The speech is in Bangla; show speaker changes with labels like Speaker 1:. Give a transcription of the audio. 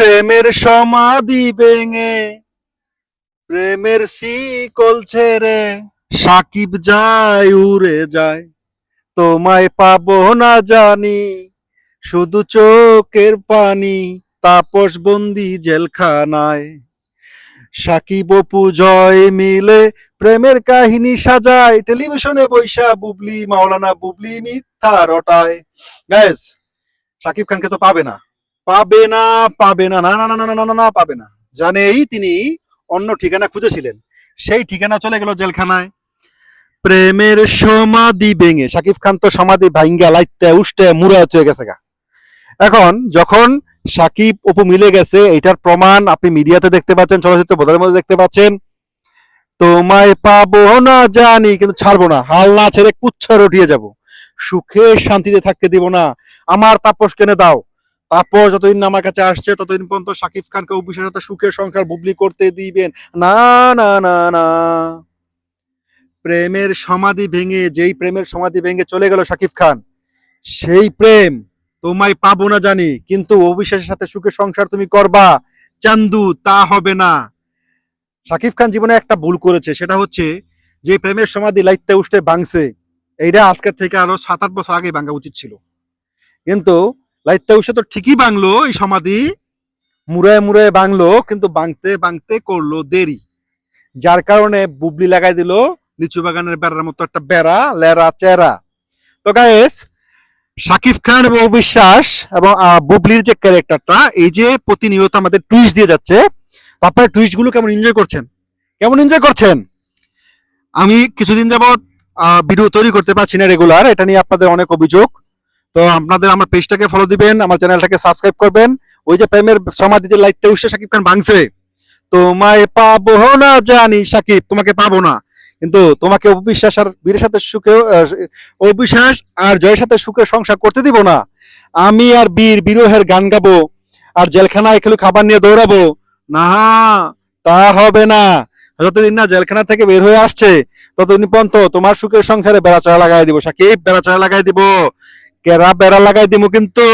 Speaker 1: প্রেমের সমাধি ভেঙে প্রেমের শিকল ছেড়ে সাকিব যায় উড়ে যায়, তোমায় পাবো না জানি, শুধু চোখের পানি, তাপস বন্দি জেলখানায়। সাকিব অপু জয় মিলে প্রেমের কাহিনী সাজায়, টেলিভিশনে বৈশা বুবলি মাওলানা বুবলি মিথ্যা রটায়। গ্যাস, সাকিব খানকে তো পাবে না, পাবে না, পাবে না, না না না না না না না, পাবে না। জানেই তিনি অন্য ঠিকানা খুঁজেছিলেন, সেই ঠিকানা চলে গেল জেলখানায়। প্রেমের সমাধি ভেঙে সাকিব খান তো সমাধি ভাঙ্গা লাইতে উষ্টে মুড়া হয়ে গেছে গা। এখন যখন সাকিব অপু মিলে গেছে, এটার প্রমাণ আপনি মিডিয়াতে দেখতে পাচ্ছেন, চলচ্চিত্র বোধের মধ্যে দেখতে পাচ্ছেন। তোমায় পাবো না জানি, কিন্তু ছাড়বো না, হাল না ছেড়ে কুচ্ছর উঠিয়ে যাব, সুখে শান্তিতে থাকতে দিব না, আমার তাপস কেনে দাও। তাপস যতদিন না আমার কাছে আসছে ততদিন পর্যন্ত সাকিব খানকে অভিষেকের সাথে সুখের সংসার বুবলি করতে দিবেন না, না না না। প্রেমের সমাধি ভেঙে, যেই প্রেমের সমাধি ভেঙে চলে গেল সাকিব খান, সেই প্রেম তোমায় পাবো না জানি, কিন্তু অভিষেকের সাথে সুখের সংসার তুমি করবা চান্দু, তা হবে না। সাকিব খান জীবনে একটা ভুল করেছে, সেটা হচ্ছে যে প্রেমের সমাধি লাইতে উঠতে ভাঙছে, এইটা আজকের থেকে আরো 7-8 বছর আগে ভাঙা উচিত ছিল। কিন্তু লাইতে উঠে তো ঠিকই ভাঙলো এই সমাধি, মুড়ায় মুড়ায় ভাঙলো, কিন্তু ভাঙতে ভাঙতে করলো দেরি, যার কারণে বুবলি লাগাই দিল লিচু বাগানের বেড়ার মতো একটা বেড়া, লেরা চেরা। তো গাইস, শাকিব খান এবং অবিশ্বাস এবং বুবলির যে ক্যারেক্টারটা, এই যে প্রতিনিয়ত আমাদের টুইস্ট দিয়ে যাচ্ছে, আপনার টুইস্ট গুলো কেমন এনজয় করছেন? কেমন এনজয় করছেন? আমি কিছুদিন যাবৎ ভিডিও তৈরি করতে পারছি না রেগুলার, এটা নিয়ে আপনাদের অনেক অভিযোগ। তো আপনাদের আমার পেজটাকে ফলো দিবেন, আমার চ্যানেলটাকে সাবস্ক্রাইব করবেন। ওই যে প্রেমের সমাধিতে লাইতে উঠে শাকিব খান ভাঙছে, তোমায় পাবো না জানি সাকিব, তোমাকে পাবো না, কিন্তু তোমাকে অবিশ্বাস আর বীরের সাথে সুখে, অবিশ্বাস আর জয়ের সাথে সুখে সংসার করতে দিব না। আমি আর বীর বিরহের গান গাবো, আর জেলখানায় খেলে খাবার নিয়ে দৌড়াবো না, তা হবে না। যতদিন না জেলখানা থেকে বের হয়ে আসছে ততদিন পর্যন্ত তোমার সুখের সংসারে বেড়াচাড়া লাগাই দিব সাকিব, বেড়াচাড়া লাগাই দিব, কেরা বেড়া লাগাই দিব কিন্তু।